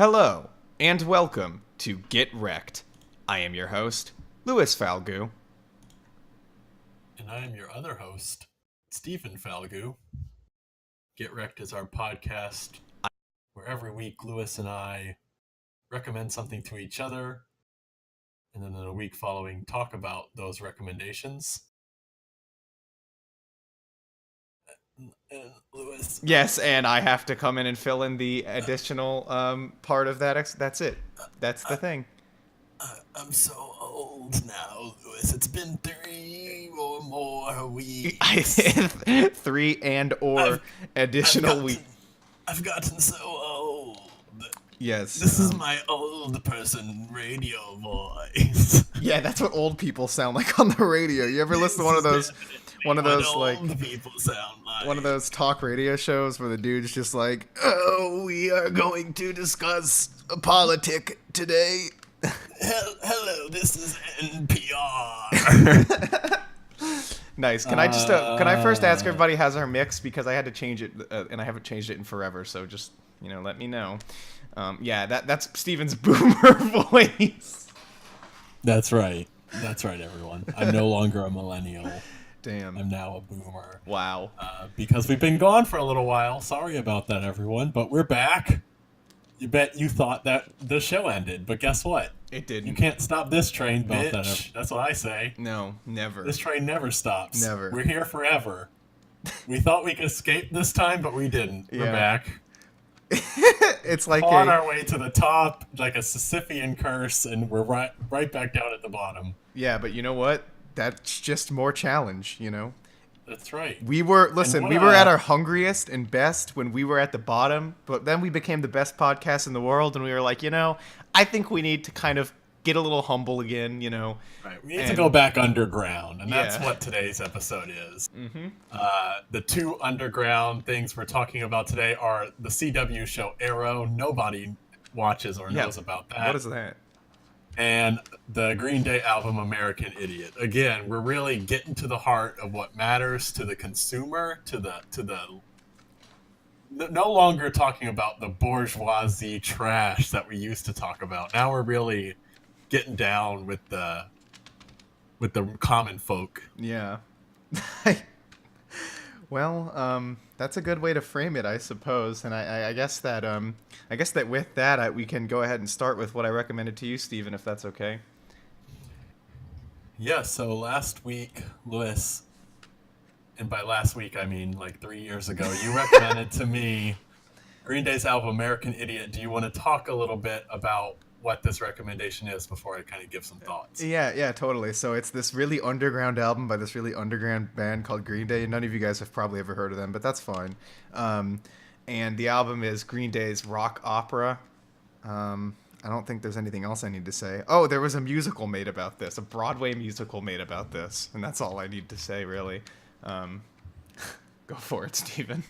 Hello, and welcome to Get Recc'd. I am your host, Louis Falgout. And I am your other host, Stephen Falgout. Get Recc'd is our podcast where every week Louis and I recommend something to each other, and then in the week following talk about those recommendations. And Louis. Yes, and I have to come in and fill in the additional part of that. That's it. That's the thing. I'm so old now, Louis. It's been 3 or more weeks. 3 and or additional week. I've gotten so old. Yes. This is my old person radio voice. Yeah, that's what old people sound like on the radio. You ever listen to one of those like old people sound like? One of those talk radio shows where the dude's just like, "Oh, we are going to discuss a politic today." Hello, this is NPR. Nice. Can I first ask everybody how's our mix, because I had to change it and I haven't changed it in forever. So just let me know. Yeah, that's Steven's boomer voice. That's right, everyone. I'm no longer a millennial. Damn. I'm now a boomer. Wow. Because we've been gone for a little while. Sorry about that, everyone. But we're back. You bet you thought that the show ended, but guess what? It didn't. You can't stop this train, bitch. That's what I say. No, never. This train never stops. Never. We're here forever. We thought we could escape this time, but we didn't. Yeah. We're back. It's like on our way to the top, like a Sisyphean curse, and we're right back down at the bottom. Yeah, but you know what? That's just more challenge, That's right. We were at our hungriest and best when we were at the bottom, but then we became the best podcast in the world, and we were like, I think we need to kind of get a little humble again, Right. We need to go back underground, and that's Yeah. what today's episode is. Mm-hmm. The 2 underground things we're talking about today are the CW show Arrow. Nobody watches or knows about that. What is that? And the Green Day album American Idiot. Again, we're really getting to the heart of what matters to the consumer, to the no longer talking about the bourgeoisie trash that we used to talk about. Now we're really getting down with the common folk. Yeah. Well, that's a good way to frame it, I suppose. And I guess that with that, we can go ahead and start with what I recommended to you, Stephen, if that's okay. Yeah, so last week, Louis, and by last week I mean like 3 years ago, you recommended to me Green Day's album American Idiot. Do you want to talk a little bit about what this recommendation is before I kind of give some thoughts? Yeah, totally. So it's this really underground album by this really underground band called Green Day. None of you guys have probably ever heard of them, but that's fine. And the album is Green Day's rock opera. I don't think there's anything else I need to say. Oh, there was a musical made about this, a Broadway musical made about this, and that's all I need to say, really. Go for it, Stephen.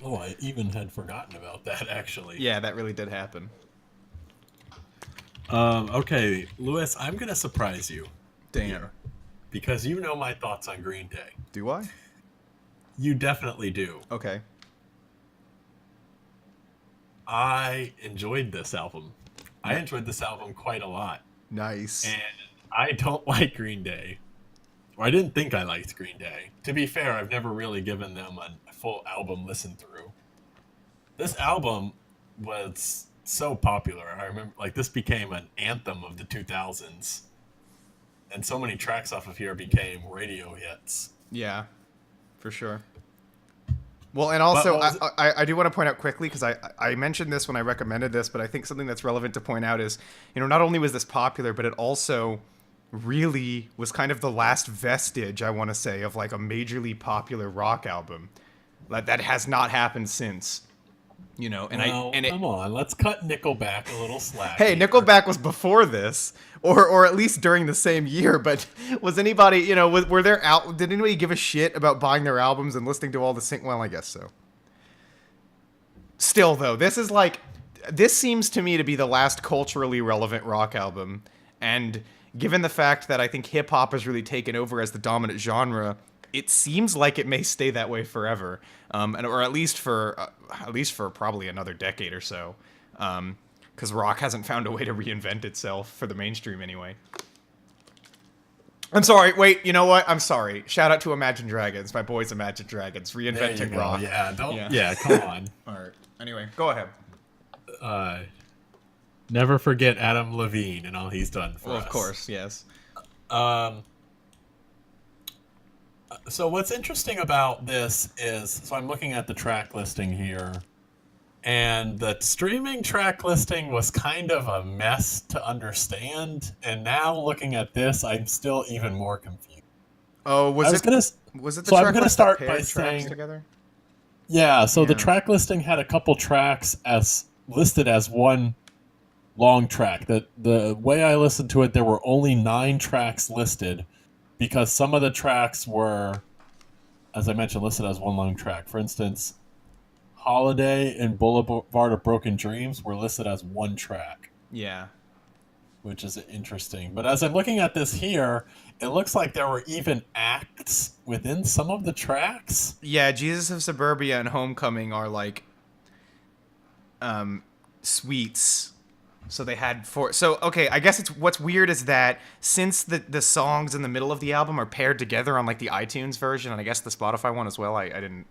Oh, I even had forgotten about that, actually. Yeah, that really did happen. Okay, Louis, I'm going to surprise you. Damn. Here, because you know my thoughts on Green Day. Do I? You definitely do. Okay. I enjoyed this album. I enjoyed this album quite a lot. Nice. And I don't like Green Day. Or I didn't think I liked Green Day. To be fair, I've never really given them a full album listen through. This album was so popular. I remember, this became an anthem of the 2000s. And so many tracks off of here became radio hits. Yeah, for sure. Well, and also, I do want to point out quickly, because I mentioned this when I recommended this, but I think something that's relevant to point out is, not only was this popular, but it also really was kind of the last vestige, I want to say, of like a majorly popular rock album. That has not happened since. Come on, let's cut Nickelback a little slack. Hey, here. Nickelback was before this, or at least during the same year. But was anybody, were there out? Did anybody give a shit about buying their albums and listening to all the Well, I guess so. Still, though, this seems to me to be the last culturally relevant rock album, and given the fact that I think hip hop has really taken over as the dominant genre, it seems like it may stay that way forever, or at least for probably another decade or so. because rock hasn't found a way to reinvent itself for the mainstream anyway. I'm sorry. Wait, you know what? I'm sorry. Shout out to Imagine Dragons, my boys Imagine Dragons, reinventing rock. Yeah, come on. All right. Anyway, go ahead. Never forget Adam Levine and all he's done for us. Of course, yes. So what's interesting about this is, so I'm looking at the track listing here, and the streaming track listing was kind of a mess to understand, and now looking at this, I'm still even more confused. Oh, was it the so track I'm gonna list start that by paired tracks saying, together? the track listing had a couple tracks as listed as one long track. The way I listened to it, there were only 9 tracks listed, because some of the tracks were, as I mentioned, listed as one long track. For instance, Holiday and Boulevard of Broken Dreams were listed as one track. Yeah. Which is interesting. But as I'm looking at this here, it looks like there were even acts within some of the tracks. Yeah, Jesus of Suburbia and Homecoming are like suites. So they had 4. So, okay, I guess what's weird is that since the songs in the middle of the album are paired together on like the iTunes version, and I guess the Spotify one as well, I didn't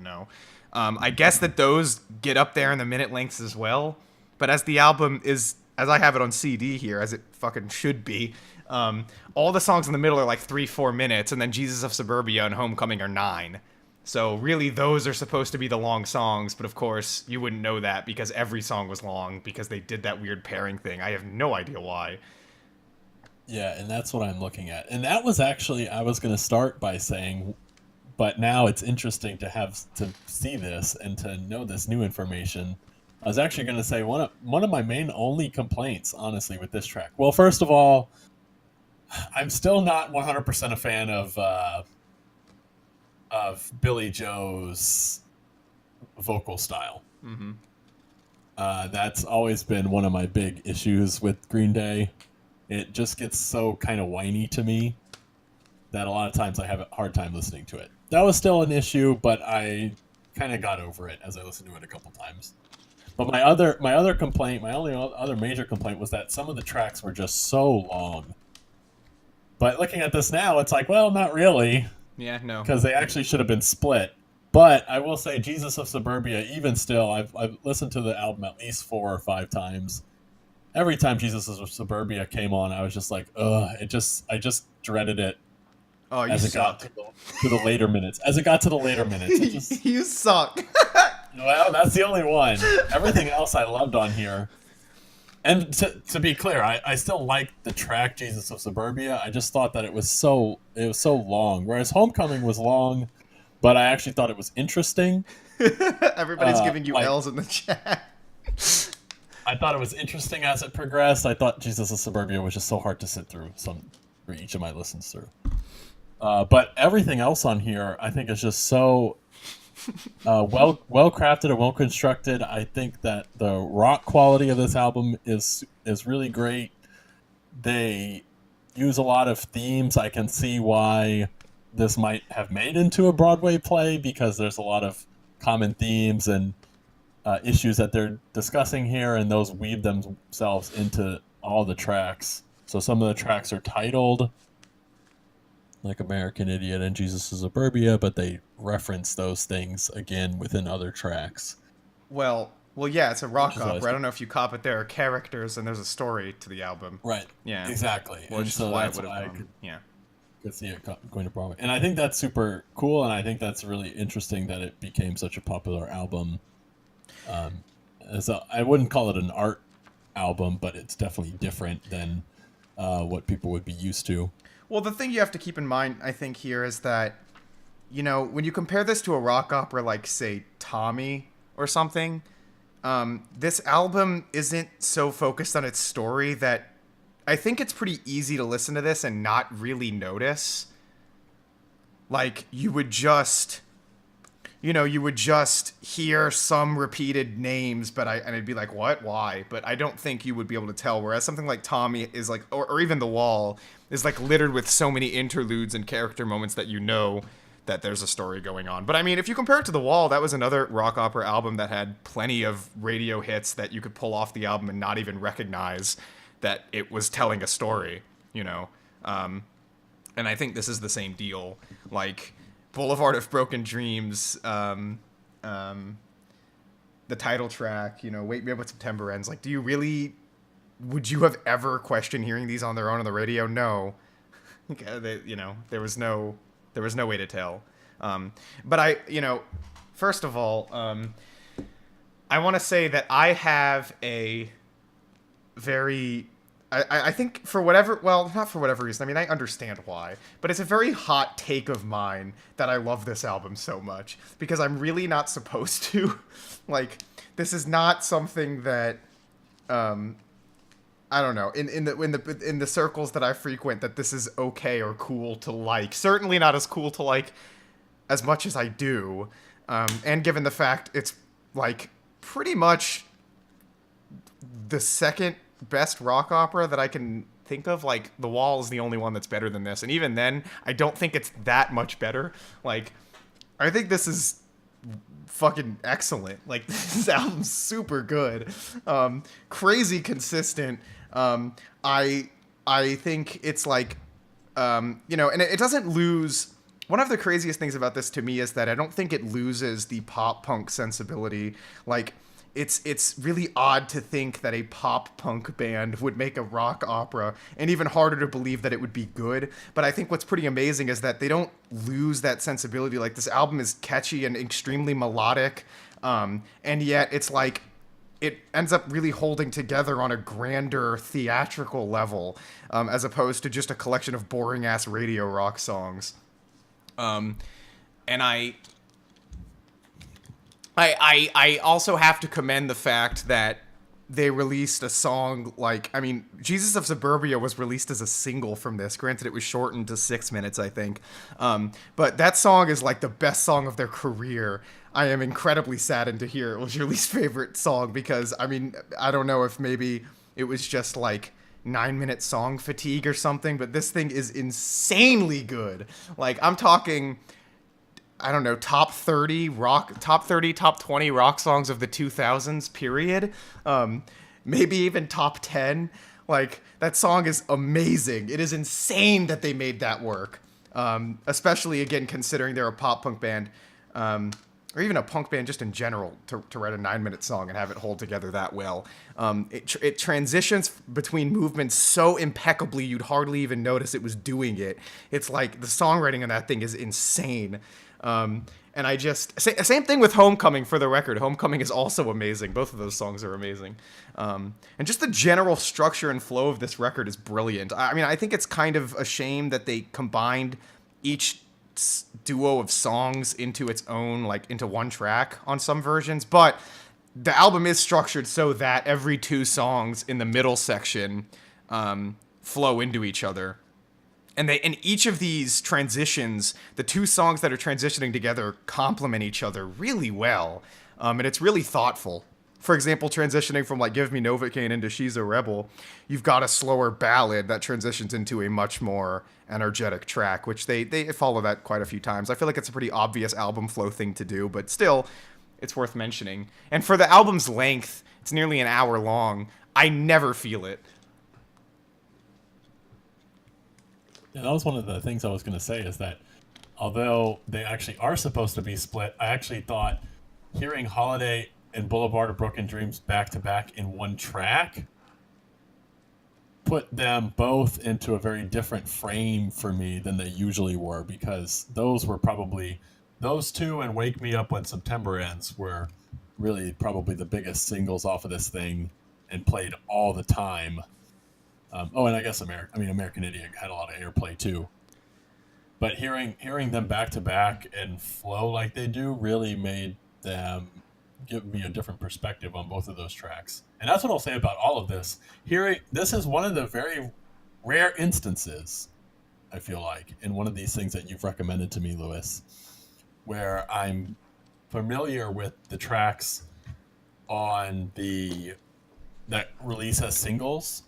know. I guess that those get up there in the minute lengths as well. But as the album is, as I have it on CD here, as it fucking should be, all the songs in the middle are like 3-4 minutes, and then Jesus of Suburbia and Homecoming are 9. So really, those are supposed to be the long songs, but of course, you wouldn't know that because every song was long because they did that weird pairing thing. I have no idea why. Yeah, and that's what I'm looking at. And that was actually, I was going to start by saying, but now it's interesting to see this and to know this new information. I was actually going to say one of my main only complaints, honestly, with this track. Well, first of all, I'm still not 100% a fan of Billy Joe's vocal style. Mm-hmm. That's always been one of my big issues with Green Day. It just gets so kind of whiny to me that a lot of times I have a hard time listening to it. That was still an issue, but I kind of got over it as I listened to it a couple times. But my other complaint, my only other major complaint, was that some of the tracks were just so long. But looking at this now, it's like, well, not really. Yeah, no. Because they actually should have been split. But I will say, Jesus of Suburbia, even still, I've listened to the album at least 4 or 5 times. Every time Jesus of Suburbia came on, I was just like, ugh. I just dreaded it. Oh, you as it suck. got to the later minutes. As it got to the later minutes. It just, you suck. well, that's the only one. Everything else I loved on here. And to be clear, I still like the track Jesus of Suburbia. I just thought that it was so long. Whereas Homecoming was long, but I actually thought it was interesting. Everybody's giving you L's in the chat. I thought it was interesting as it progressed. I thought Jesus of Suburbia was just so hard to sit through for each of my listens through. But everything else on here, I think, is just so well crafted and well constructed. I think that the rock quality of this album is really great. They use a lot of themes. I can see why this might have made into a Broadway play, because there's a lot of common themes and issues that they're discussing here, and those weave themselves into all the tracks. So some of the tracks are titled like American Idiot and Jesus of Suburbia, but they reference those things again within other tracks. Well, yeah, it's a rock opera. I don't know if you cop it. There are characters and there's a story to the album. Right. Yeah. Exactly. Well, and so that's why I could see it going to Broadway. And I think that's super cool, and I think that's really interesting that it became such a popular album. So I wouldn't call it an art album, but it's definitely different than what people would be used to. Well, the thing you have to keep in mind, I think, here is that, you know, when you compare this to a rock opera like, say, Tommy or something, this album isn't so focused on its story that I think it's pretty easy to listen to this and not really notice. Like, you would just hear some repeated names, and it'd be like, what? Why? But I don't think you would be able to tell. Whereas something like Tommy is like, or even The Wall is like littered with so many interludes and character moments that that there's a story going on. But I mean, if you compare it to The Wall, that was another rock opera album that had plenty of radio hits that you could pull off the album and not even recognize that it was telling a story, you know. And I think this is the same deal. Like Boulevard of Broken Dreams, the title track, you know, Wake Me Up When September Ends. Like, would you have ever questioned hearing these on their own on the radio? No. You know, there was no way to tell. But first of all, I want to say that I have a very, I think for whatever, well, not for whatever reason. I mean, I understand why, but it's a very hot take of mine that I love this album so much because I'm really not supposed to. Like, this is not something that, I don't know, in the circles that I frequent, that this is okay or cool to like. Certainly not as cool to like as much as I do. And given the fact it's like pretty much the second best rock opera that I can think of. Like, The Wall is the only one that's better than this. And even then, I don't think it's that much better. Like, I think this is fucking excellent. Like, this album's super good. Crazy consistent. I think it's like, and it doesn't lose. One of the craziest things about this to me is that I don't think it loses the pop punk sensibility. Like, it's really odd to think that a pop punk band would make a rock opera, and even harder to believe that it would be good. But I think what's pretty amazing is that they don't lose that sensibility. Like, this album is catchy and extremely melodic, and yet it's like, it ends up really holding together on a grander theatrical level, as opposed to just a collection of boring ass radio rock songs. And I also have to commend the fact that they released a song like, I mean, Jesus of Suburbia was released as a single from this. Granted, it was shortened to 6 minutes, I think. But that song is like the best song of their career. I am incredibly saddened to hear it was your least favorite song because, I mean, I don't know if maybe it was just like 9-minute song fatigue or something, but this thing is insanely good. Like, I'm talking, I don't know, top 20 rock songs of the 2000s, period. Maybe even top 10. Like, that song is amazing. It is insane that they made that work. Especially, again, considering they're a pop punk band. Or even a punk band just in general, to write a 9-minute song and have it hold together that well. It transitions between movements so impeccably you'd hardly even notice it was doing it. It's like the songwriting on that thing is insane. And I just... Same thing with Homecoming, for the record. Homecoming is also amazing. Both of those songs are amazing. And just the general structure and flow of this record is brilliant. I mean, I think it's kind of a shame that they combined each duo of songs into its own, like, into one track on some versions, but the album is structured so that every two songs in the middle section flow into each other, and each of these transitions, the two songs that are transitioning together, complement each other really well, and it's really thoughtful. For example, transitioning from, like, Give Me Novocaine into She's a Rebel, you've got a slower ballad that transitions into a much more energetic track, which they follow that quite a few times. I feel like it's a pretty obvious album flow thing to do, but still, it's worth mentioning. And for the album's length, it's nearly an hour long, I never feel it. Yeah, that was one of the things I was going to say, is that although they actually are supposed to be split, I actually thought hearing Holiday and Boulevard of Broken Dreams back to back in one track put them both into a very different frame for me than they usually were, because those two and Wake Me Up When September Ends were really probably the biggest singles off of this thing and played all the time. And I guess American Idiot had a lot of airplay too. But hearing them back to back and flow like they do really made them give me a different perspective on both of those tracks. And that's what I'll say about all of this. This is one of the very rare instances, I feel like, in one of these things that you've recommended to me, Lewis, where I'm familiar with the tracks on that release as singles,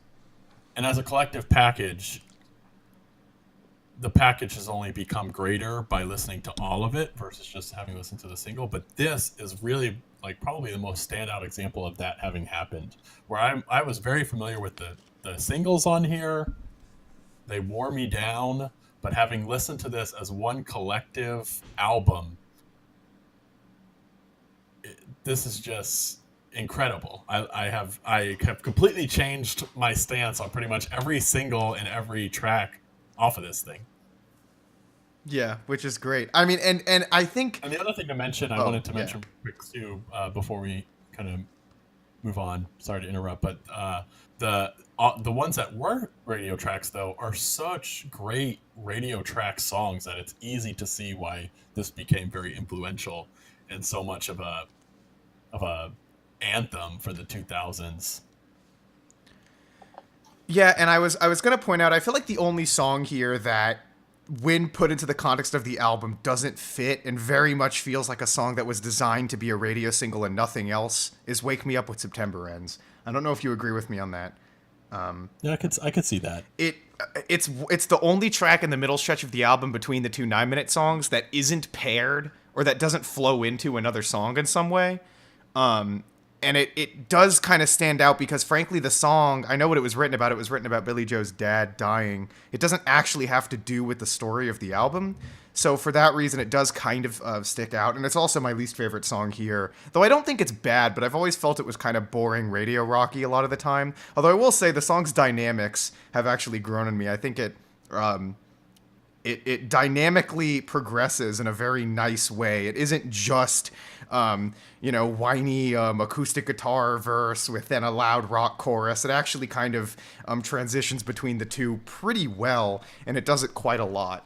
and as a collective package, the package has only become greater by listening to all of it versus just having listened to the single. But this is really like probably the most standout example of that having happened, where I was very familiar with the singles on here. They wore me down, but having listened to this as one collective album, this is just incredible. I have completely changed my stance on pretty much every single and every track off of this thing. Yeah, which is great. I mean, and I think... And the other thing to mention, I wanted to mention quick too, before we kind of move on. Sorry to interrupt, but the ones that were radio tracks though are such great radio track songs that it's easy to see why this became very influential and so much of a anthem for the 2000s. Yeah, and I was going to point out, I feel like the only song here that, when put into the context of the album, doesn't fit and very much feels like a song that was designed to be a radio single and nothing else is Wake Me Up When September Ends. I don't know if you agree with me on that. Yeah, I could see that. It's the only track in the middle stretch of the album between the two 9-minute songs that isn't paired or that doesn't flow into another song in some way. And it does kind of stand out because, frankly, the song, I know what it was written about. It was written about Billie Joe's dad dying. It doesn't actually have to do with the story of the album. So for that reason, it does kind of stick out. And it's also my least favorite song here. Though I don't think it's bad, but I've always felt it was kind of boring radio rocky a lot of the time. Although I will say the song's dynamics have actually grown on me. I think it dynamically progresses in a very nice way. It isn't just... whiny acoustic guitar verse with then a loud rock chorus. It actually kind of transitions between the two pretty well, and it does it quite a lot.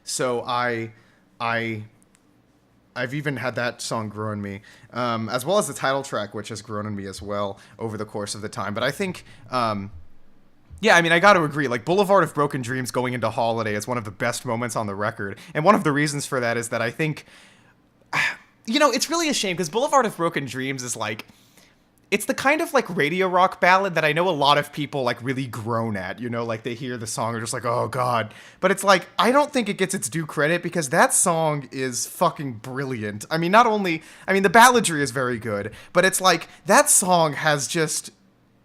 So I've even had that song grow on me, as well as the title track, which has grown on me as well over the course of the time. But I think... yeah, I mean, I got to agree. Like, Boulevard of Broken Dreams going into Holiday is one of the best moments on the record. And one of the reasons for that is that I think... it's really a shame because Boulevard of Broken Dreams is like, it's the kind of like radio rock ballad that I know a lot of people like really groan at, like they hear the song and are just like, oh God. But it's like, I don't think it gets its due credit because that song is fucking brilliant. I mean, the balladry is very good, but it's like that song has just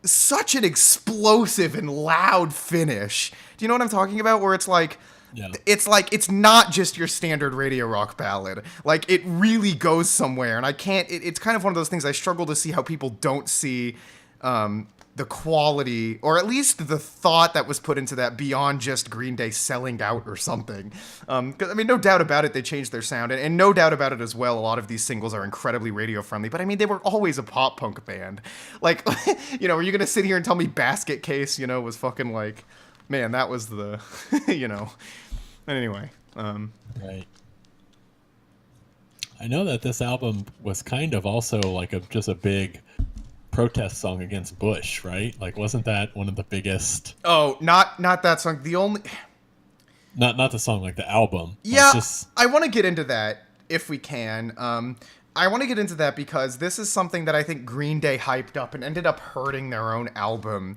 such an explosive and loud finish. Do you know what I'm talking about? Where it's like, yeah. It's not just your standard radio rock ballad. Like, it really goes somewhere, and I can't... It's kind of one of those things I struggle to see how people don't see the quality, or at least the thought that was put into that beyond just Green Day selling out or something. 'Cause, I mean, no doubt about it, they changed their sound, and no doubt about it as well, a lot of these singles are incredibly radio-friendly, but I mean, they were always a pop-punk band. Like, are you going to sit here and tell me Basket Case, was fucking like... Man, that was the, Anyway. Right. I know that this album was kind of also like just a big protest song against Bush, right? Like, wasn't that one of the biggest? Oh, not that song. The only. Not the song, like the album. Yeah, I want to get into that if we can. I want to get into that because this is something that I think Green Day hyped up and ended up hurting their own album.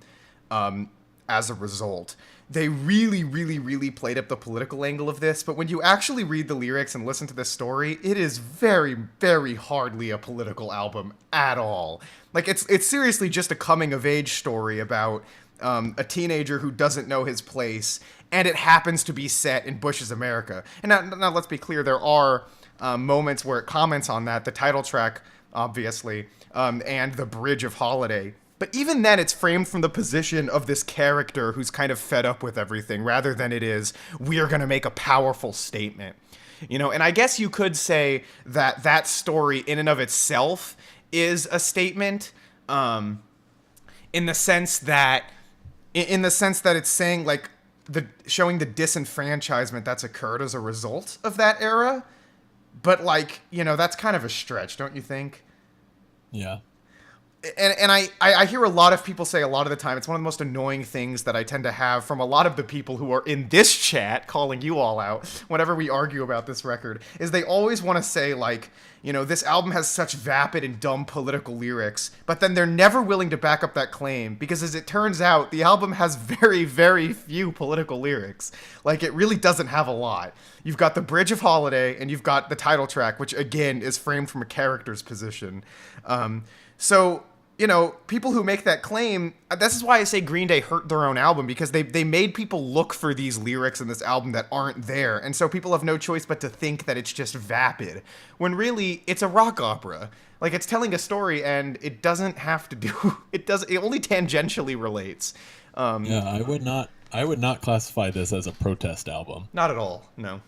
As a result, they really, really, really played up the political angle of this. But when you actually read the lyrics and listen to this story, it is very, very hardly a political album at all. Like, it's seriously just a coming of age story about a teenager who doesn't know his place, and it happens to be set in Bush's America. And now let's be clear, there are moments where it comments on that, the title track, obviously, and the bridge of Holiday. But even then, it's framed from the position of this character who's kind of fed up with everything, rather than it is, we're going to make a powerful statement. And I guess you could say that that story in and of itself is a statement, in the sense that it's saying, like, showing the disenfranchisement that's occurred as a result of that era. But, like, that's kind of a stretch, don't you think? Yeah. And I hear a lot of people say a lot of the time, it's one of the most annoying things that I tend to have from a lot of the people who are in this chat calling you all out whenever we argue about this record, is they always want to say, like, This album has such vapid and dumb political lyrics, but then they're never willing to back up that claim because, as it turns out, the album has very, very few political lyrics. Like, it really doesn't have a lot. You've got the Bridge of Holiday, and you've got the title track, which, again, is framed from a character's position. So, people who make that claim, this is why I say Green Day hurt their own album, because they made people look for these lyrics in this album that aren't there. And so people have no choice but to think that it's just vapid, when really it's a rock opera. Like, it's telling a story, and it doesn't have to do, it only tangentially relates. Yeah, I would not classify this as a protest album. Not at all, no.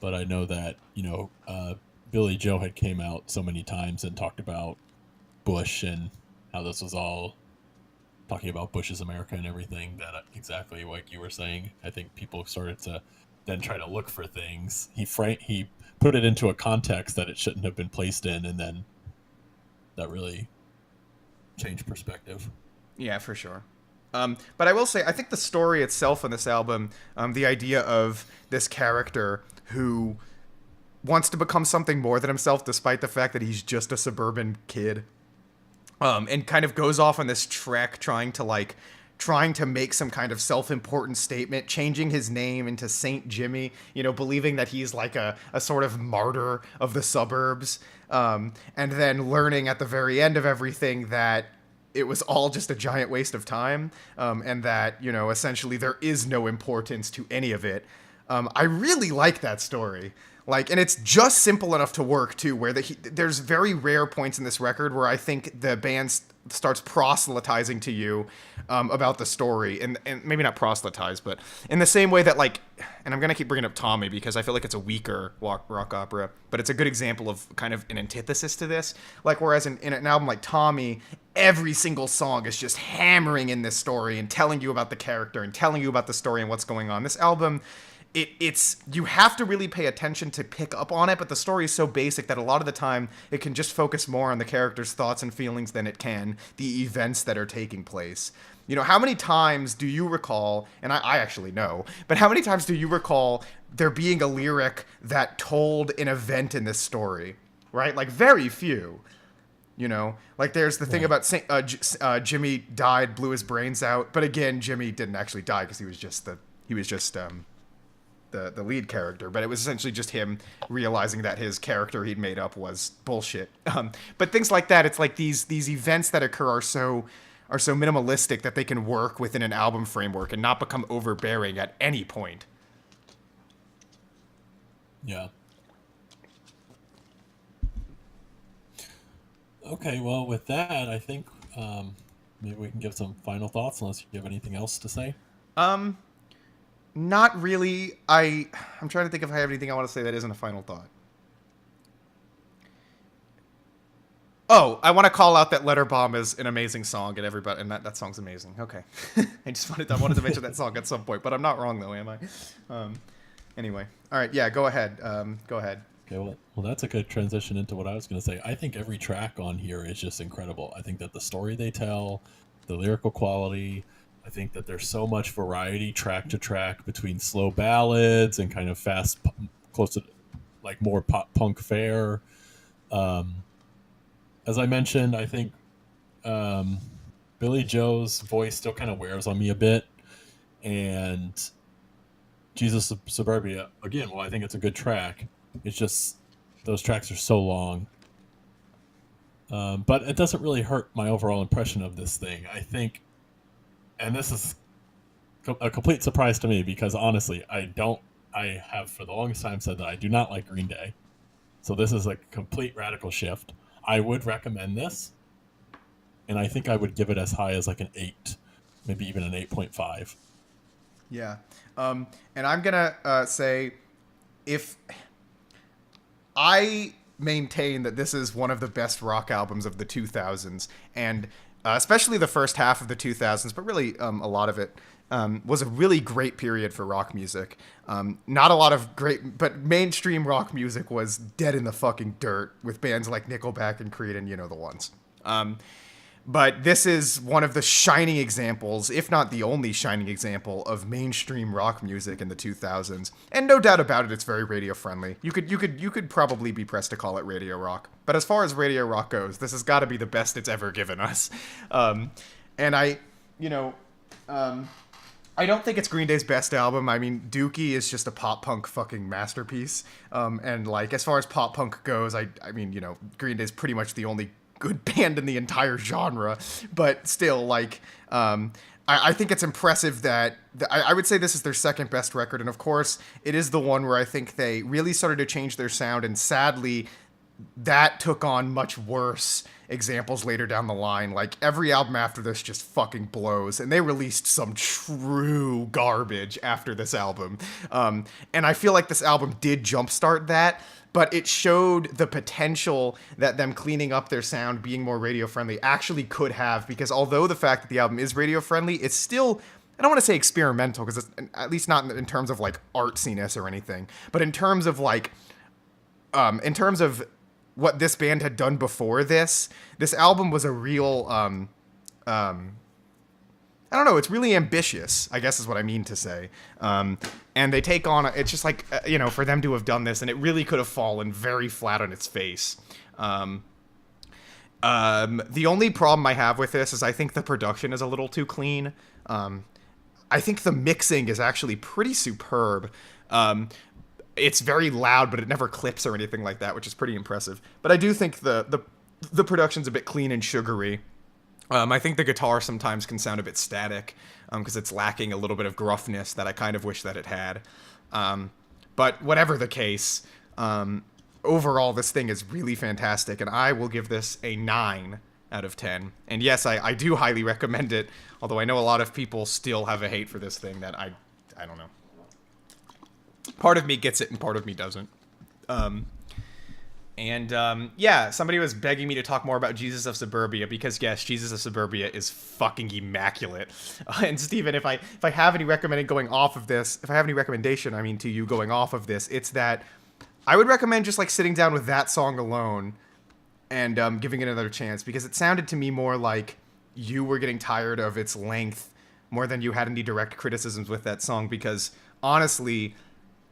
But I know that, Billy Joe had came out so many times and talked about Bush and how this was all talking about Bush's America and everything, that exactly like you were saying. I think people started to then try to look for things. He put it into a context that it shouldn't have been placed in, and then that really changed perspective. Yeah, for sure. But I will say, I think the story itself on this album, the idea of this character who wants to become something more than himself despite the fact that he's just a suburban kid, and kind of goes off on this trek trying to make some kind of self-important statement, changing his name into Saint Jimmy, believing that he's like a sort of martyr of the suburbs, and then learning at the very end of everything that it was all just a giant waste of time, and that, essentially there is no importance to any of it. I really like that story. And it's just simple enough to work, too, where there's very rare points in this record where I think the band starts proselytizing to you about the story. And maybe not proselytize, but in the same way that, and I'm going to keep bringing up Tommy because I feel like it's a weaker rock opera, but it's a good example of kind of an antithesis to this. Whereas in an album like Tommy, every single song is just hammering in this story and telling you about the character and telling you about the story and what's going on. This album, it's you have to really pay attention to pick up on it, but the story is so basic that a lot of the time it can just focus more on the character's thoughts and feelings than it can the events that are taking place. How many times do you recall, and I actually know, but how many times do you recall there being a lyric that told an event in this story, right? Very few. There's the thing about Jimmy died, blew his brains out, but again, Jimmy didn't actually die because he was just the lead character, but it was essentially just him realizing that his character he'd made up was bullshit. But things like that, it's like these events that occur are so minimalistic that they can work within an album framework and not become overbearing at any point. Yeah. Okay, well, with that, I think maybe we can give some final thoughts, unless you have anything else to say. Not really. I'm trying to think if I have anything I want to say that isn't a final thought. Oh, I want to call out that Letter Bomb is an amazing song, and everybody, and that song's amazing. Okay. I wanted to mention that song at some point, but I'm not wrong though, am I? Anyway. All right, yeah, go ahead. Go ahead. Okay, well, that's a good transition into what I was going to say. I think every track on here is just incredible. I think that the story they tell, the lyrical quality, I think that there's so much variety track to track between slow ballads and kind of fast, close to more pop punk fare. As I mentioned, I think Billy Joe's voice still kind of wears on me a bit. And Jesus of Suburbia, again, well, I think it's a good track. It's just those tracks are so long. But it doesn't really hurt my overall impression of this thing. I think, and this is a complete surprise to me because honestly, I have for the longest time said that I do not like Green Day. So this is a complete radical shift. I would recommend this, and I think I would give it as high as an 8, maybe even an 8.5. Yeah. And I'm going to say, if I maintain that this is one of the best rock albums of the 2000s, and especially the first half of the 2000s, but really a lot of it was a really great period for rock music. Not a lot of great, but mainstream rock music was dead in the fucking dirt with bands like Nickelback and Creed and the ones. But this is one of the shining examples, if not the only shining example, of mainstream rock music in the 2000s. And no doubt about it, it's very radio friendly. You could probably be pressed to call it radio rock. But as far as radio rock goes, this has got to be the best it's ever given us. And I don't think it's Green Day's best album. I mean, Dookie is just a pop punk fucking masterpiece. And like, as far as pop punk goes, I mean, Green Day's pretty much the only good band in the entire genre. But still, like, I think it's impressive that I would say this is their second best record. And of course, it is the one where I think they really started to change their sound. And sadly, that took on much worse examples later down the line. Like, every album after this just fucking blows, and they released some true garbage after this album. And I feel like this album did jumpstart that, but it showed the potential that them cleaning up their sound, being more radio friendly, actually could have, because although the fact that the album is radio friendly, it's still, I don't want to say experimental, because it's at least not in terms of like artsiness or anything, but in terms of like what this band had done before this album was a real, I don't know, it's really ambitious, I guess is what I mean to say. And they take on, it's just like, for them to have done this, and it really could have fallen very flat on its face. The only problem I have with this is I think the production is a little too clean. I think the mixing is actually pretty superb. It's very loud, but it never clips or anything like that, which is pretty impressive. But I do think the production's a bit clean and sugary. I think the guitar sometimes can sound a bit static, because it's lacking a little bit of gruffness that I kind of wish that it had. But whatever the case, overall, this thing is really fantastic, and I will give this a 9 out of 10. And yes, I do highly recommend it, although I know a lot of people still have a hate for this thing that I don't know. Part of me gets it and part of me doesn't. Yeah, somebody was begging me to talk more about Jesus of Suburbia, because yes, Jesus of Suburbia is fucking immaculate. And Steven, if I have any recommendation I mean to you going off of this, it's that I would recommend just like sitting down with that song alone and giving it another chance, because it sounded to me more like you were getting tired of its length more than you had any direct criticisms with that song, because honestly,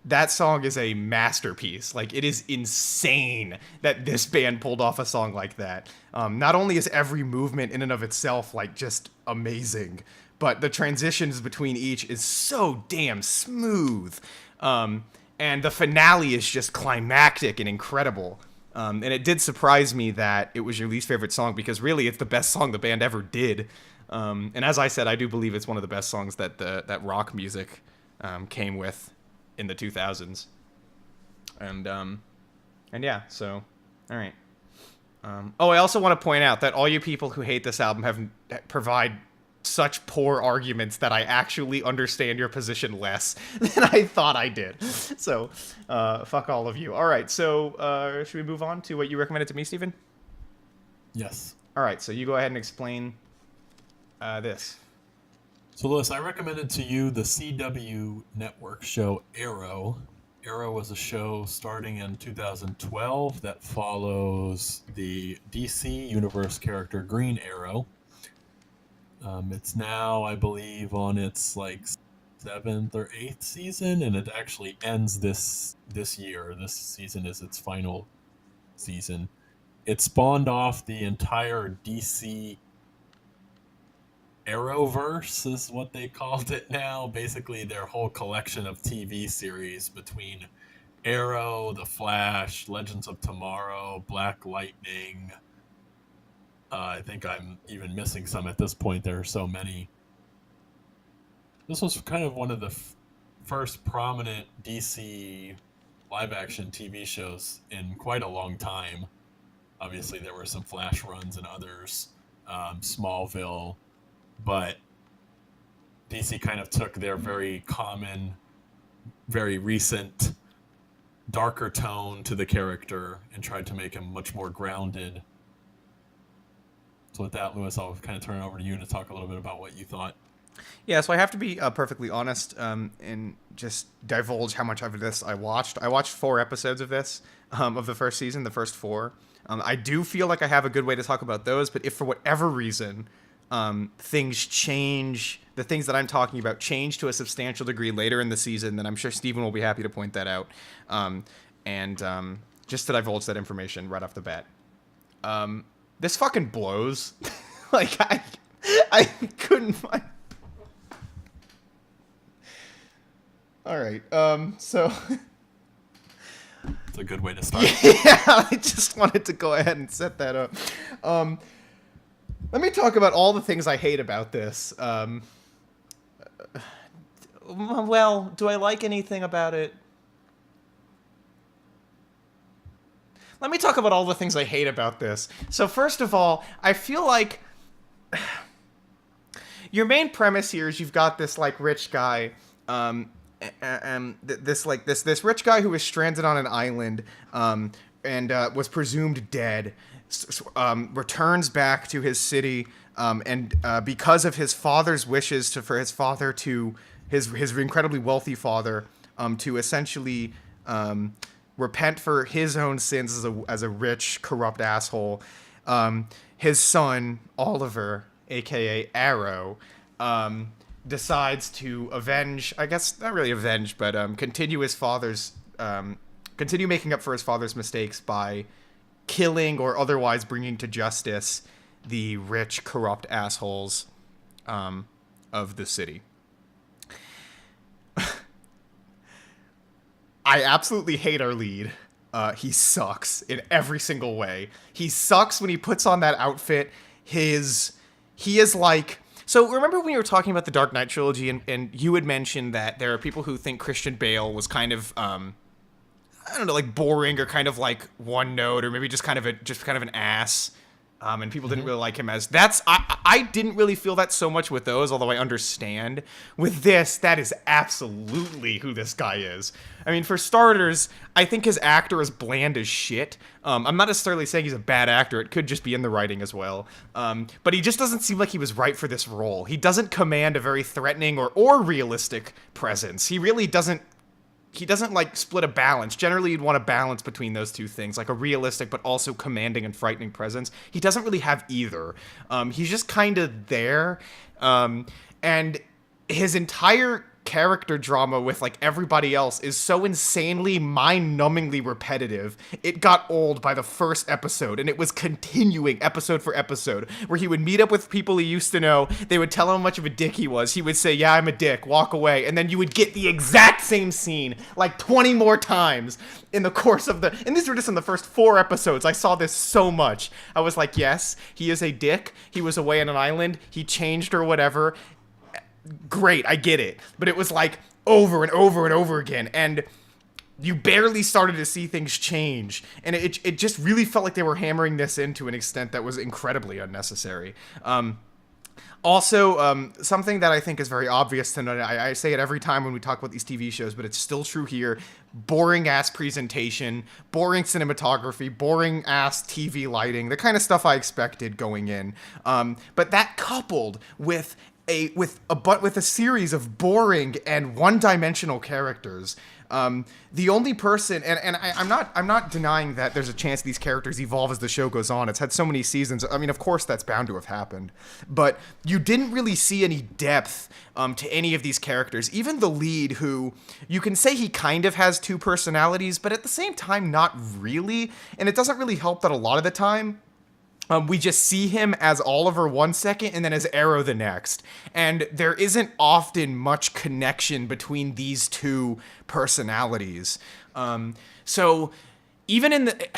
that song is a masterpiece. Like, it is insane that this band pulled off a song like that. Not only is every movement in and of itself, like, just amazing, but the transitions between each is so damn smooth. And the finale is just climactic and incredible. And it did surprise me that it was your least favorite song, because really it's the best song the band ever did. And as I said, I do believe it's one of the best songs that that rock music came with in the 2000s. And yeah, so all right. I also want to point out that all you people who hate this album provide such poor arguments that I actually understand your position less than I thought I did. So fuck all of you. All right, so should we move on to what you recommended to me, Stephen? Yes. All right, so you go ahead and explain this. So, Lewis, I recommended to you the CW network show Arrow. Arrow was a show starting in 2012 that follows the DC Universe character Green Arrow. It's now, I believe, on its like 7th or 8th season, and it actually ends this year. This season is its final season. It spawned off the entire DC Arrowverse is what they called it now. Basically, their whole collection of TV series between Arrow, The Flash, Legends of Tomorrow, Black Lightning. I think I'm even missing some at this point. There are so many. This was kind of one of the first prominent DC live-action TV shows in quite a long time. Obviously, there were some Flash runs and others, Smallville. But DC kind of took their very common, very recent, darker tone to the character and tried to make him much more grounded. So with that, Lewis, I'll kind of turn it over to you to talk a little bit about what you thought. Yeah, so I have to be perfectly honest and just divulge how much of this I watched. I watched 4 episodes of this, of the first season, the first 4. I do feel like I have a good way to talk about those, but if for whatever reason things change, the things that I'm talking about change to a substantial degree later in the season, then I'm sure Steven will be happy to point that out. Just to divulge that information right off the bat. This fucking blows. Like, I couldn't find... Alright, so... It's a good way to start. Yeah, I just wanted to go ahead and set that up. Let me talk about all the things I hate about this. Well, do I like anything about it? Let me talk about all the things I hate about this. So first of all, I feel like your main premise here is you've got this like rich guy, this rich guy who was stranded on an island, and was presumed dead, returns back to his city, and because of his father's wishes for his father to his incredibly wealthy father to essentially repent for his own sins as a rich, corrupt asshole. His son, Oliver, aka Arrow, decides to avenge, I guess not really avenge, but continue making up for his father's mistakes by killing or otherwise bringing to justice the rich, corrupt assholes of the city. I absolutely hate our lead. He sucks in every single way. He sucks when he puts on that outfit. He is like... So remember when you were talking about the Dark Knight trilogy, and you had mentioned that there are people who think Christian Bale was kind of, I don't know, like boring or kind of like one note, or maybe just kind of an ass. And people didn't really like him as... I didn't really feel that so much with those, although I understand. With this, that is absolutely who this guy is. I mean, for starters, I think his actor is bland as shit. I'm not necessarily saying he's a bad actor. It could just be in the writing as well. But he just doesn't seem like he was right for this role. He doesn't command a very threatening or realistic presence. He really doesn't... He doesn't, like, split a balance. Generally, you'd want a balance between those two things, like a realistic but also commanding and frightening presence. He doesn't really have either. He's just kind of there. And his entire character drama with, like, everybody else is so insanely mind-numbingly repetitive. It got old by the first episode, and it was continuing episode for episode, where he would meet up with people he used to know. They would tell him how much of a dick he was. He would say, yeah, I'm a dick, walk away, and then you would get the exact same scene, like 20 more times in the course of the... And these were just in the first 4 episodes. I saw this so much. I was like, yes, he is a dick. He was away on an island. He changed or whatever. Great, I get it. But it was like over and over and over again, and you barely started to see things change. And it just really felt like they were hammering this in to an extent that was incredibly unnecessary. Also, something that I think is very obvious to know, I say it every time when we talk about these TV shows, but it's still true here. Boring-ass presentation, boring cinematography, boring-ass TV lighting, the kind of stuff I expected going in. But that coupled with a series of boring and one-dimensional characters. The only person, and I'm not denying that there's a chance these characters evolve as the show goes on. It's had so many seasons. I mean, of course that's bound to have happened, but you didn't really see any depth to any of these characters. Even the lead, who you can say he kind of has 2 personalities, but at the same time, not really. And it doesn't really help that a lot of the time, we just see him as Oliver one second and then as Arrow the next. And there isn't often much connection between these 2 personalities. So even in the...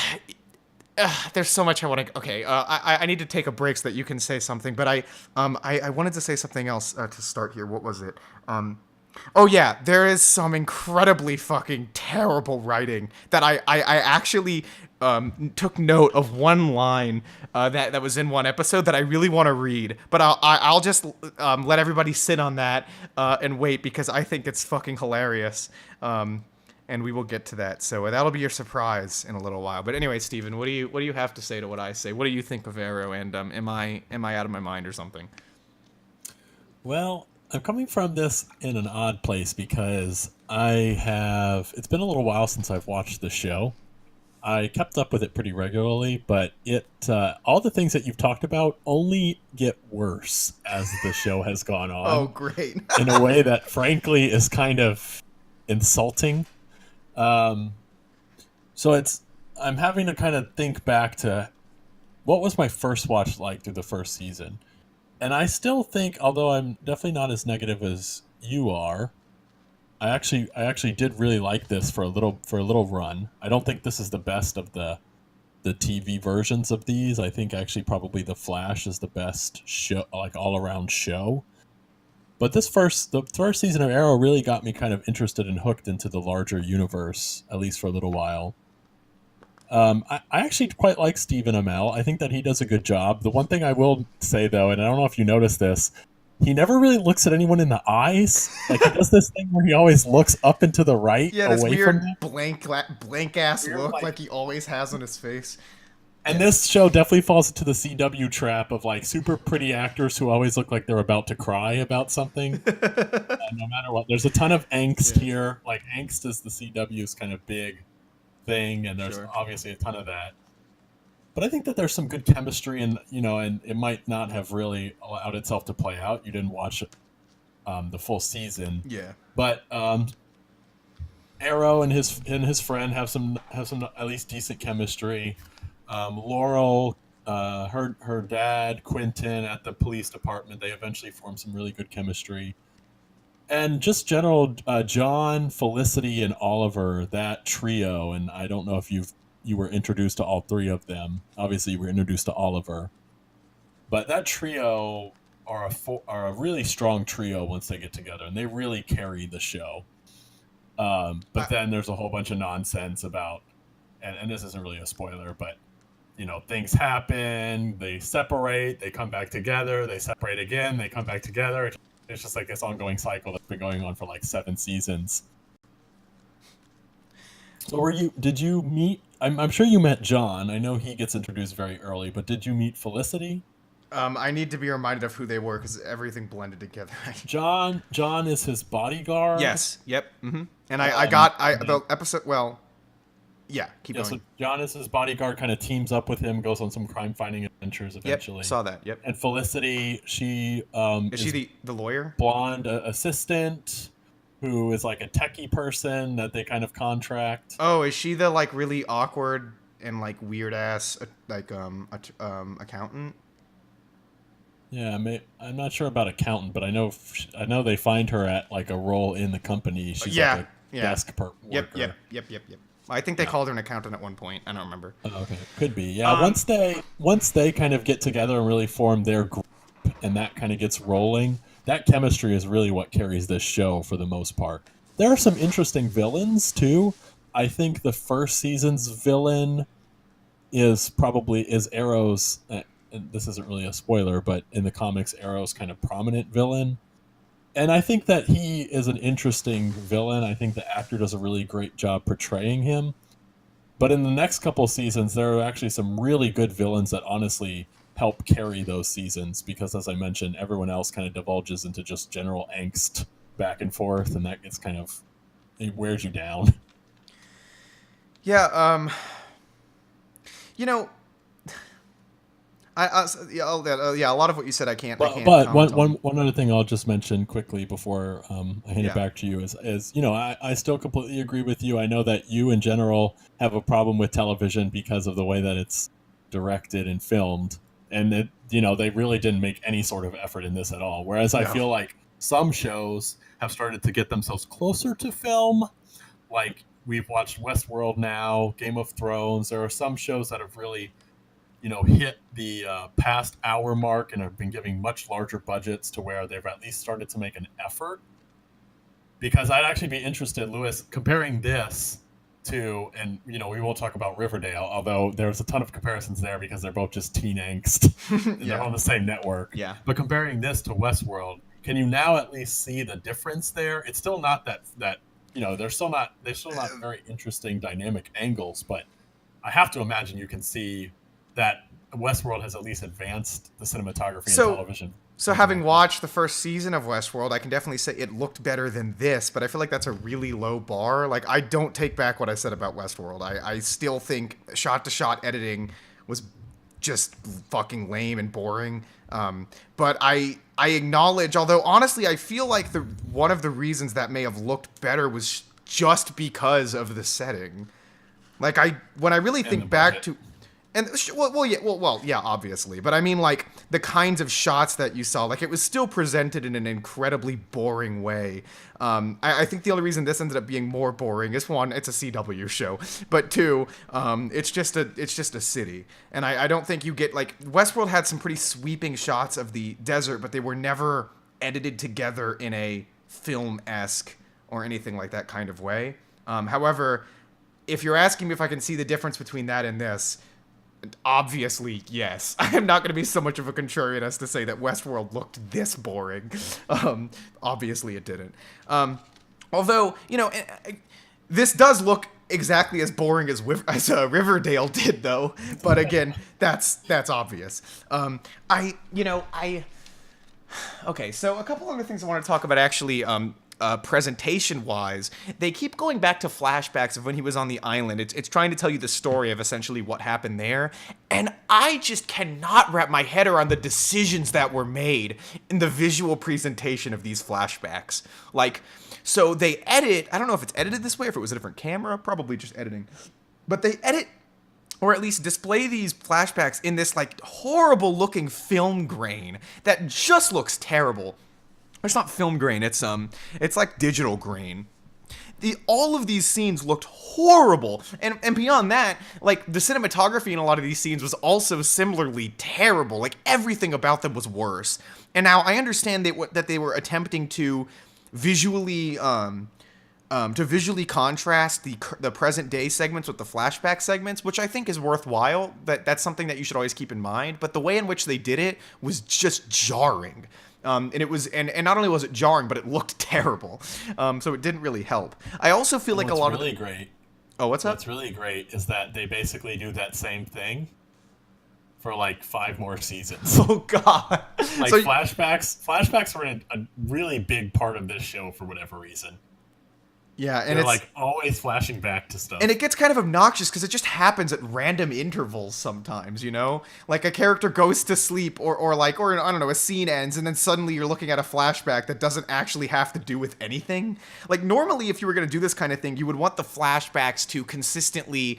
there's so much I want to... Okay, I need to take a break so that you can say something. But I wanted to say something else to start here. What was it? Oh yeah, there is some incredibly fucking terrible writing that I actually took note of one line that was in one episode that I really want to read, but I'll just let everybody sit on that and wait, because I think it's fucking hilarious, and we will get to that. So that'll be your surprise in a little while. But anyway, Steven, what do you have to say to what I say? What do you think of Arrow? And am I out of my mind or something? Well, I'm coming from this in an odd place because it's been a little while since I've watched the show. I kept up with it pretty regularly, but it all the things that you've talked about only get worse as the show has gone on. Oh, great. In a way that, frankly, is kind of insulting. So I'm having to kind of think back to what was my first watch like through the first season. And I still think, although I'm definitely not as negative as you are, I actually did really like this for a little run. I don't think this is the best of the TV versions of these. I think actually probably The Flash is the best show, like all around show. But the first season of Arrow really got me kind of interested and hooked into the larger universe, at least for a little while. I actually quite like Stephen Amell. I think that he does a good job. The one thing I will say, though, and I don't know if you noticed this, he never really looks at anyone in the eyes. Like, he does this thing where he always looks up and to the right, Yeah, this away weird from blank ass Weird, look like he always has on his face. And this show definitely falls into the CW trap of like super pretty actors who always look like they're about to cry about something. No matter what, there's a ton of angst here. Like, angst is the CW's kind of big thing, and there's obviously a ton of that. But I think that there's some good chemistry, and and it might not have really allowed itself to play out. You didn't watch the full season, Yeah. But Arrow and his friend have some at least decent chemistry. Laurel, her dad, Quentin at the police department, they eventually form some really good chemistry. And just general John, Felicity, and Oliver, that trio, and I don't know if you were introduced to all three of them. Obviously, you were introduced to Oliver. But that trio are a really strong trio once they get together, and they really carry the show. But then there's a whole bunch of nonsense about, and this isn't really a spoiler, but things happen, they separate, they come back together, they separate again, they come back together. It's just like this ongoing cycle that's been going on for like 7 seasons. So did you meet, I'm sure you met John. I know he gets introduced very early, but did you meet Felicity? I need to be reminded of who they were because everything blended together. John is his bodyguard. Yes. Yep. Mm-hmm. And the episode. Well, yeah. Keep going. So John is his bodyguard. Kind of teams up with him, goes on some crime-fighting adventures eventually. Yep. Saw that. Yep. And Felicity, she is she the lawyer? Blonde assistant who is like a techie person that they kind of contract. Oh, is she the like really awkward and like weird ass like accountant? Yeah, I'm not sure about accountant, but I know they find her at like a role in the company. She's like a desk worker. Yep. I think they called her an accountant at one point. I don't remember. Oh, okay, could be. Yeah, once they kind of get together and really form their group, and that kind of gets rolling, that chemistry is really what carries this show for the most part. There are some interesting villains too. I think the first season's villain is Arrow's. And this isn't really a spoiler, but in the comics, Arrow's kind of prominent villain. And I think that he is an interesting villain. I think the actor does a really great job portraying him. But in the next couple seasons, there are actually some really good villains that honestly help carry those seasons because, as I mentioned, everyone else kind of divulges into just general angst back and forth, and that gets it wears you down. Yeah, a lot of what you said I can't. But one other thing I'll just mention quickly before I hand it back to you is I still completely agree with you. I know that you in general have a problem with television because of the way that it's directed and filmed, and they really didn't make any sort of effort in this at all. Whereas I feel like some shows have started to get themselves closer to film, like we've watched Westworld now, Game of Thrones. There are some shows that have really hit the past hour mark and have been giving much larger budgets to where they've at least started to make an effort. Because I'd actually be interested, Lewis, comparing this to, and we won't talk about Riverdale, although there's a ton of comparisons there because they're both just teen angst. And they're on the same network. Yeah. But comparing this to Westworld, can you now at least see the difference there? It's still not that they're still not very interesting dynamic angles, but I have to imagine you can see that Westworld has at least advanced the cinematography So- in television. So having watched the first season of Westworld, I can definitely say it looked better than this, but I feel like that's a really low bar. Like, I don't take back what I said about Westworld. I still think shot-to-shot editing was just fucking lame and boring. But I acknowledge, although honestly, I feel like one of the reasons that may have looked better was just because of the setting. Like, when I really think back to... And yeah, obviously. But I mean, like, the kinds of shots that you saw, like, it was still presented in an incredibly boring way. I think the only reason this ended up being more boring is, one, it's a CW show, but two, it's just a city. And I don't think you get, like, Westworld had some pretty sweeping shots of the desert, but they were never edited together in a film-esque or anything like that kind of way. However, if you're asking me if I can see the difference between that and this, obviously, yes. I am not going to be so much of a contrarian as to say that Westworld looked this boring. Obviously, it didn't. Although, you know, this does look exactly as boring as Riverdale did, though. But again, that's obvious. Okay, so a couple other things I want to talk about, actually. Presentation-wise, they keep going back to flashbacks of when he was on the island. It's trying to tell you the story of essentially what happened there, and I just cannot wrap my head around the decisions that were made in the visual presentation of these flashbacks. Like, so they edit, I don't know if it's edited this way, if it was a different camera, probably just editing, but they edit, or at least display these flashbacks in this, like, horrible-looking film grain that just looks terrible. It's not film grain, it's like digital grain. All of these scenes looked horrible, and beyond that, like, the cinematography in a lot of these scenes was also similarly terrible. Like, everything about them was worse. And now I understand that they were attempting to visually contrast the present day segments with the flashback segments, which I think is worthwhile. That's something that you should always keep in mind. But the way in which they did it was just jarring. And it was, and not only was it jarring, but it looked terrible. So it didn't really help. I also feel like a lot of really great. Oh, what's that? What's really great is that they basically do that same thing for like 5 more seasons. Oh God! Like, So- flashbacks were a really big part of this show for whatever reason. Yeah, and They're it's like always flashing back to stuff. and it gets kind of obnoxious because it just happens at random intervals sometimes, you know? Like, a character goes to sleep or I don't know, a scene ends and then suddenly you're looking at a flashback that doesn't actually have to do with anything. Like, normally if you were going to do this kind of thing, you would want the flashbacks to consistently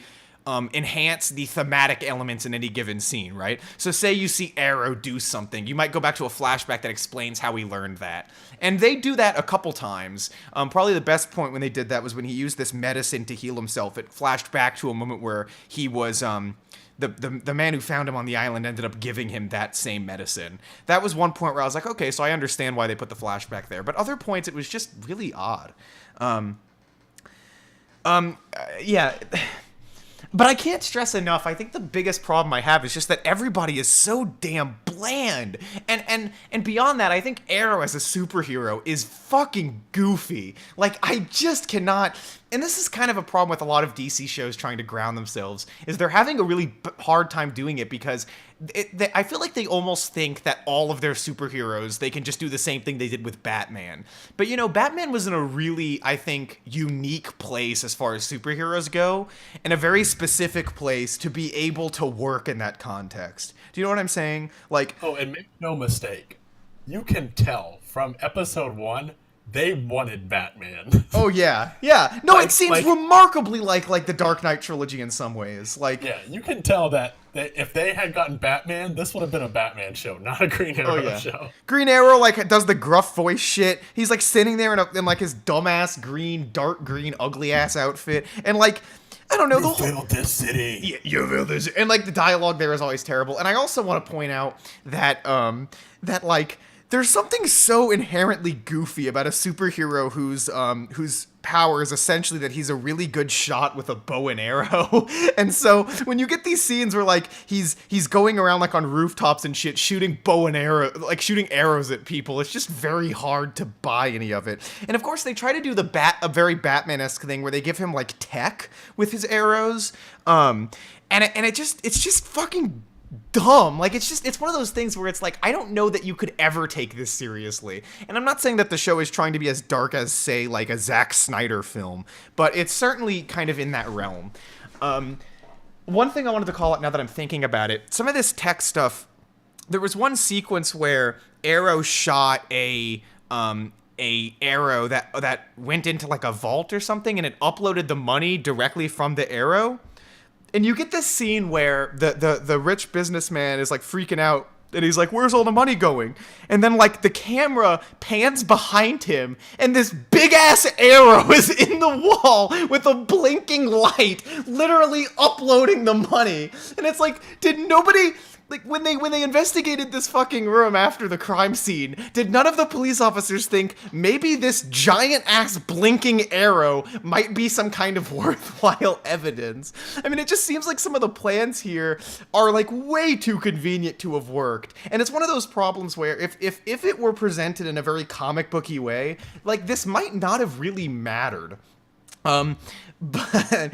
enhance the thematic elements in any given scene, right? So say you see Arrow do something, you might go back to a flashback that explains how he learned that. And they do that a couple times. Probably the best point when they did that was when he used this medicine to heal himself. It flashed back to a moment where he was, the man who found him on the island ended up giving him that same medicine. That was one point where I was like, okay, so I understand why they put the flashback there. But other points, it was just really odd. Yeah. But I can't stress enough, I think the biggest problem I have is just that everybody is so damn bland. And beyond that, I think Arrow as a superhero is fucking goofy. Like, I just cannot... And this is kind of a problem with a lot of DC shows trying to ground themselves, is they're having a really hard time doing it because I feel like they almost think that all of their superheroes, they can just do the same thing they did with Batman. But, you know, Batman was in a really, I think, unique place as far as superheroes go, and a very specific place to be able to work in that context. Do you know what I'm saying? Like, Oh, and make no mistake, you can tell from episode 1 they wanted Batman. oh yeah, yeah. No, Like- it seems like- remarkably like the Dark Knight trilogy in some ways. Like, Yeah, you can tell that if they had gotten Batman, this would have been a Batman show, not a Green Arrow show. Green Arrow, like, does the gruff voice shit. He's, like, sitting there in like, his dumbass green, dark green, ugly-ass outfit. And, like, I don't know, the whole... Build this city. Yeah, you build this... And, like, the dialogue there is always terrible. And I also want to point out that, like, there's something so inherently goofy about a superhero whose power is essentially that he's a really good shot with a bow and arrow. And so when you get these scenes where, like, he's going around, like, on rooftops and shit, shooting bow and arrow, like, shooting arrows at people, it's just very hard to buy any of it. And of course they try to do a very Batman-esque thing where they give him, like, tech with his arrows. And it's just fucking dumb. Like, it's one of those things where it's like, I don't know that you could ever take this seriously. And I'm not saying that the show is trying to be as dark as, say, like a Zack Snyder film, but it's certainly kind of in that realm. One thing I wanted to call out now that I'm thinking about it, some of this tech stuff, there was one sequence where Arrow shot a arrow that went into like a vault or something, and it uploaded the money directly from the arrow. And you get this scene where the rich businessman is like freaking out, and he's like, where's all the money going? And then like the camera pans behind him, and this big ass arrow is in the wall with a blinking light, literally uploading the money. And it's like, did nobody, like, when they investigated this fucking room after the crime scene, did none of the police officers think maybe this giant ass blinking arrow might be some kind of worthwhile evidence? I mean, it just seems like some of the plans here are like way too convenient to have worked. And it's one of those problems where if it were presented in a very comic booky way, like, this might not have really mattered. But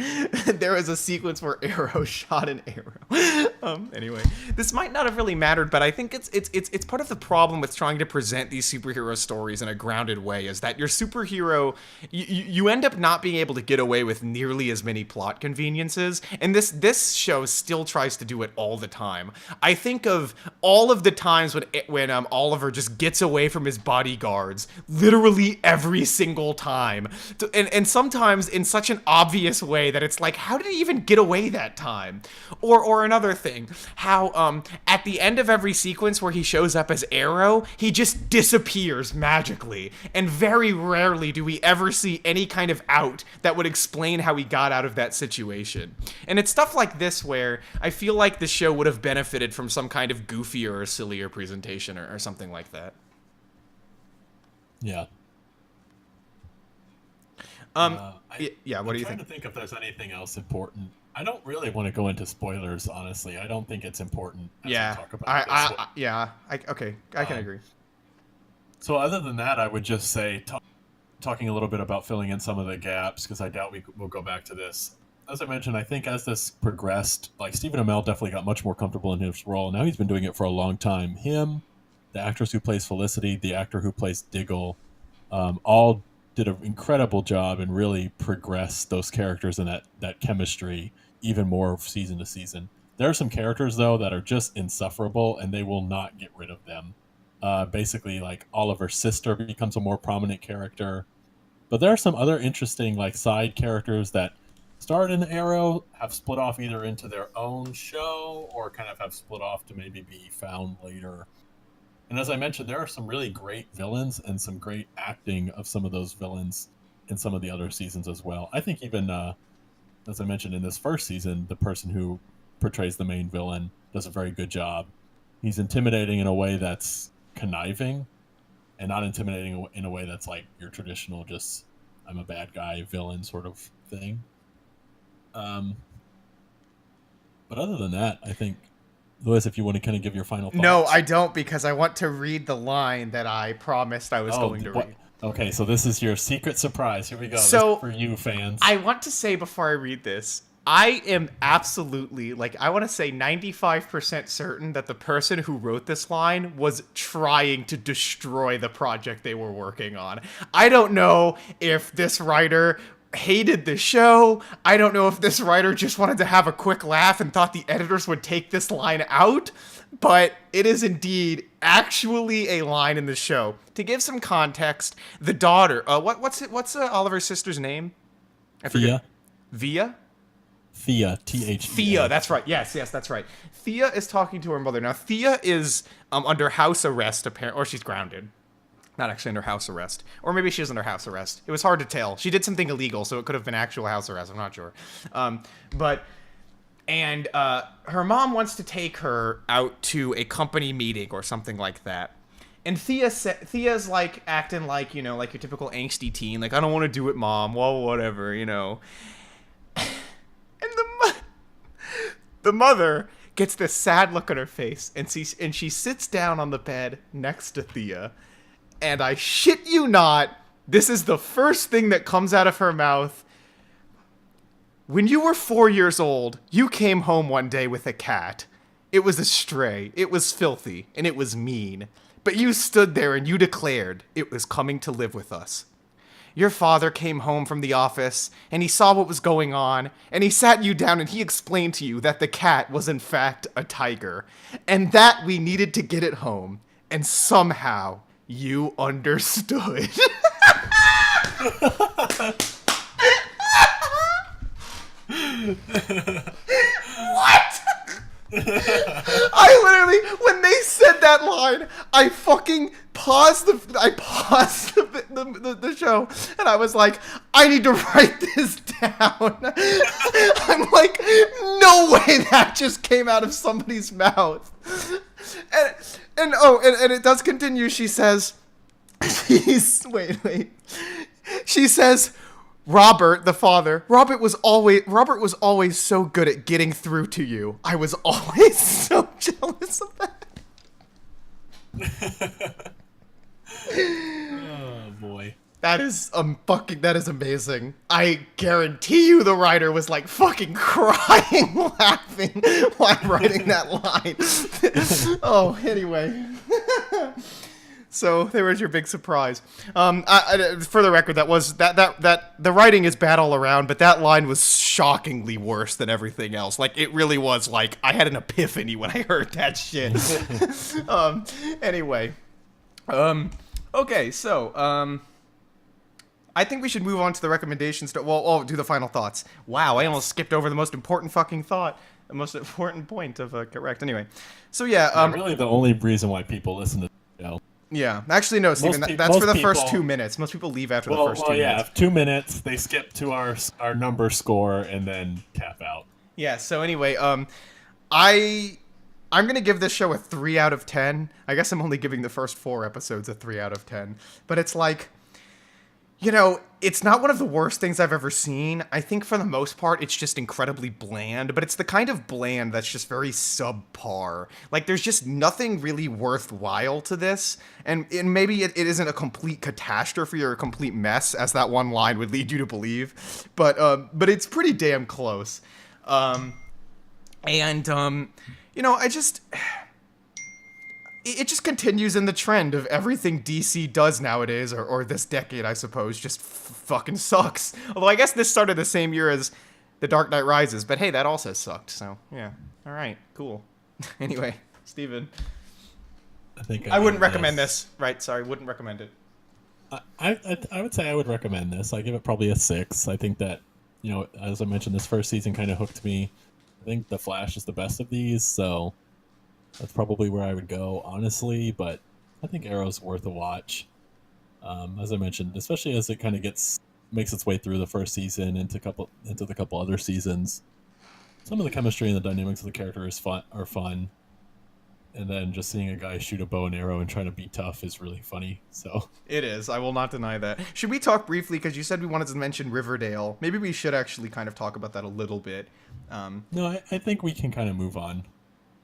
there was a sequence where Arrow shot an arrow. Anyway, this might not have really mattered, but I think it's part of the problem with trying to present these superhero stories in a grounded way, is that your superhero, you end up not being able to get away with nearly as many plot conveniences, and this show still tries to do it all the time. I think of all of the times when Oliver just gets away from his bodyguards, literally every single time, and sometimes in such an obvious way that it's like, how did he even get away that time? Or another thing, how at the end of every sequence where he shows up as Arrow, he just disappears magically, and very rarely do we ever see any kind of out that would explain how he got out of that situation. And it's stuff like this where I feel like the show would have benefited from some kind of goofier or sillier presentation or something like that. Yeah. What do you I'm think? trying to think if there's anything else important. I don't really want to go into spoilers, honestly. I don't think it's important as we talk about this. Okay, I can agree. So other than that, I would just say, talking a little bit about filling in some of the gaps, because I doubt we'll go back to this. As I mentioned, I think as this progressed, like, Stephen Amell definitely got much more comfortable in his role. Now he's been doing it for a long time. Him, the actress who plays Felicity, the actor who plays Diggle, all did an incredible job and really progressed those characters and that chemistry even more season to season. There are some characters, though, that are just insufferable, and they will not get rid of them. Basically, like, Oliver's sister becomes a more prominent character. But there are some other interesting, like, side characters that starred in Arrow, have split off either into their own show or kind of have split off to maybe be found later. And as I mentioned, there are some really great villains and some great acting of some of those villains in some of the other seasons as well. I think even, as I mentioned, in this first season, the person who portrays the main villain does a very good job. He's intimidating in a way that's conniving, and not intimidating in a way that's like your traditional just, I'm a bad guy villain sort of thing. But other than that, I think, Louis, if you want to kind of give your final thoughts. No, I don't, because I want to read the line that I promised I was going to read. Okay, so this is your secret surprise. Here we go. So, this is for you, fans. I want to say before I read this, I am absolutely, like, I want to say 95% certain that the person who wrote this line was trying to destroy the project they were working on. I don't know if this writer hated the show. I don't know if this writer just wanted to have a quick laugh and thought the editors would take this line out, but it is indeed actually a line in the show. To give some context, the daughter, what's Oliver's sister's name? I forget. Via? Thea, Thea. Thea, that's right. Yes, that's right. Thea is talking to her mother. Now, Thea is under house arrest, apparently, or she's grounded. Not actually under house arrest. Or maybe she is under house arrest. It was hard to tell. She did something illegal, so it could have been actual house arrest. I'm not sure. Her mom wants to take her out to a company meeting or something like that. And Thea's like acting like, like your typical angsty teen. Like, I don't want to do it, Mom. Well, whatever, And the mother gets this sad look on her face, and she sits down on the bed next to Thea. And I shit you not, this is the first thing that comes out of her mouth. When you were 4 years old, you came home one day with a cat. It was a stray. It was filthy, and it was mean. But you stood there and you declared it was coming to live with us. Your father came home from the office, and he saw what was going on, and he sat you down and he explained to you that the cat was in fact a tiger, and that we needed to get it home, and somehow you understood. What? I literally, when they said that line, I fucking paused the show, and I was like, I need to write this down. I'm like, no way that just came out of somebody's mouth. And it does continue. She says, wait. She says, Robert, the father, Robert was always so good at getting through to you. I was always so jealous of that. Oh boy. That is amazing. I guarantee you the writer was like fucking crying laughing while writing that line. Oh, anyway. So there was your big surprise. For the record, that the writing is bad all around, but that line was shockingly worse than everything else. Like, it really was like I had an epiphany when I heard that shit. Anyway, okay, so I think we should move on to the recommendations. Well, do the final thoughts. Wow, I almost skipped over the most important fucking thought. The most important point of Get Recc'd. Anyway, so yeah, really the only reason why people listen to the show. Yeah, actually, no, Steven, that's for the first 2 minutes. Most people leave after the first 2 minutes. Yeah, 2 minutes, they skip to our number score and then tap out. Yeah, so anyway, I'm going to give this show a 3 out of 10. I guess I'm only giving the first 4 episodes a 3 out of 10. But it's like, you know, it's not one of the worst things I've ever seen. I think for the most part, it's just incredibly bland, but it's the kind of bland that's just very subpar. Like, there's just nothing really worthwhile to this, and maybe it isn't a complete catastrophe or a complete mess, as that one line would lead you to believe, but it's pretty damn close. You know, it just continues in the trend of everything DC does nowadays, or this decade, I suppose, just fucking sucks. Although I guess this started the same year as The Dark Knight Rises, but hey, that also sucked, so yeah. Alright, cool. Anyway, Steven. I wouldn't recommend this. Right, sorry, wouldn't recommend it. I would say I would recommend this. I give it probably a 6. I think that, you know, as I mentioned, this first season kind of hooked me. I think The Flash is the best of these, so that's probably where I would go, honestly, but I think Arrow's worth a watch. As I mentioned, especially as it kind of makes its way through the first season into the couple other seasons. Some of the chemistry and the dynamics of the character are fun. And then just seeing a guy shoot a bow and arrow and trying to be tough is really funny. So it is. I will not deny that. Should we talk briefly, because you said we wanted to mention Riverdale? Maybe we should actually kind of talk about that a little bit. No, I think we can kind of move on.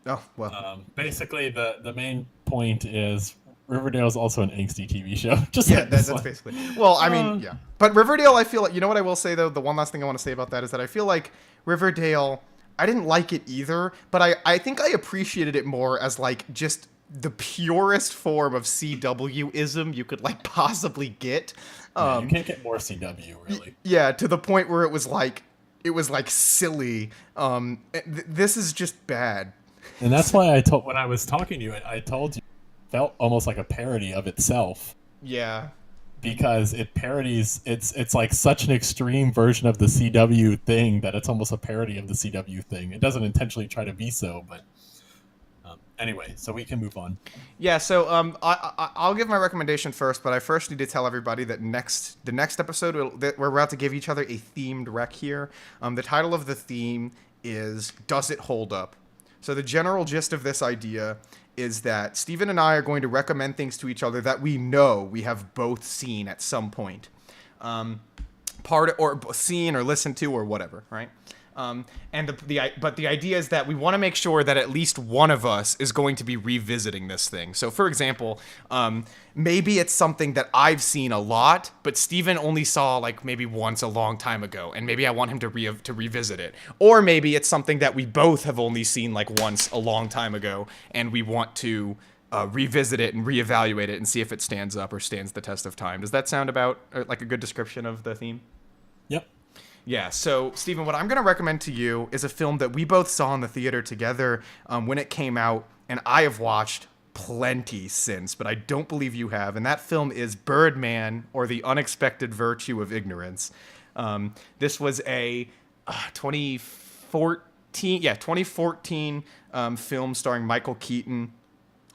Oh, well. Basically, the main point is Riverdale is also an angsty TV show. Just yeah, like that's basically. Well, I mean, yeah. But Riverdale, I feel like, you know what I will say, though? The one last thing I want to say about that is that I feel like Riverdale, I didn't like it either, but I think I appreciated it more as, like, just the purest form of CW-ism you could, like, possibly get. You can't get more CW, really. Yeah, to the point where it was like silly. This is just bad. And that's why when I was talking to you, I told you it felt almost like a parody of itself. Yeah. Because it parodies, it's like such an extreme version of the CW thing that it's almost a parody of the CW thing. It doesn't intentionally try to be so, but anyway, so we can move on. Yeah, so I'll give my recommendation first, but I first need to tell everybody that the next episode, we're about to give each other a themed rec here. The title of the theme is Does It Hold Up? So the general gist of this idea is that Steven and I are going to recommend things to each other that we know we have both seen at some point. Seen or listened to or whatever, right? But the idea is that we want to make sure that at least one of us is going to be revisiting this thing. So, for example, maybe it's something that I've seen a lot, but Steven only saw like maybe once a long time ago, and maybe I want him to revisit it. Or maybe it's something that we both have only seen like once a long time ago, and we want to revisit it and reevaluate it and see if it stands up or stands the test of time. Does that sound about like a good description of the theme? Yep. Yeah, so, Stephen, what I'm going to recommend to you is a film that we both saw in the theater together when it came out, and I have watched plenty since, but I don't believe you have, and that film is Birdman, or The Unexpected Virtue of Ignorance. This was a 2014 film starring Michael Keaton,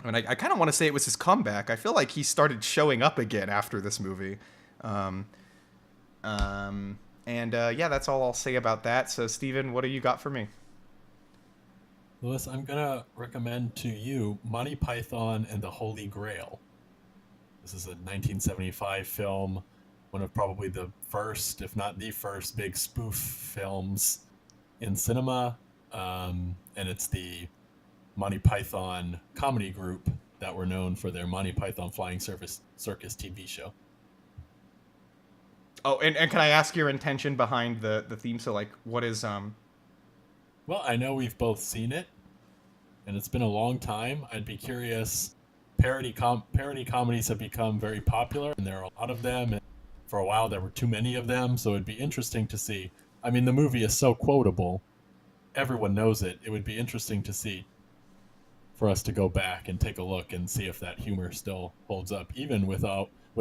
and I kind of want to say it was his comeback. I feel like he started showing up again after this movie. Yeah, that's all I'll say about that. So, Steven, what do you got for me? Lewis, I'm going to recommend to you Monty Python and the Holy Grail. This is a 1975 film, one of probably the first, if not the first, big spoof films in cinema. And it's the Monty Python comedy group that were known for their Monty Python Flying Circus TV show. Oh, and can I ask your intention behind the theme? So, like, what is Well, I know we've both seen it, and it's been a long time. I'd be curious. Parody comedies have become very popular, and there are a lot of them. And for a while, there were too many of them, so it'd be interesting to see. I mean, the movie is so quotable. Everyone knows it. It would be interesting to see, for us to go back and take a look and see if that humor still holds up, even with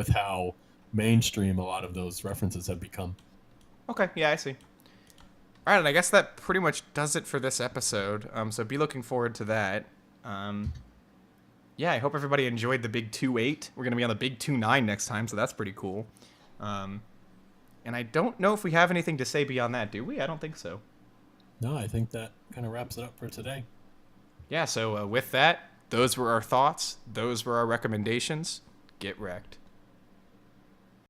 how mainstream a lot of those references have become. Okay, yeah, I see. All right, and I guess that pretty much does it for this episode. So be looking forward to that. Yeah, I hope everybody enjoyed the Big 2.8. We're going to be on the Big 2.9 next time, so that's pretty cool. And I don't know if we have anything to say beyond that, do we? I don't think so. No, I think that kind of wraps it up for today. Yeah, so with that, those were our thoughts. Those were our recommendations. Get wrecked.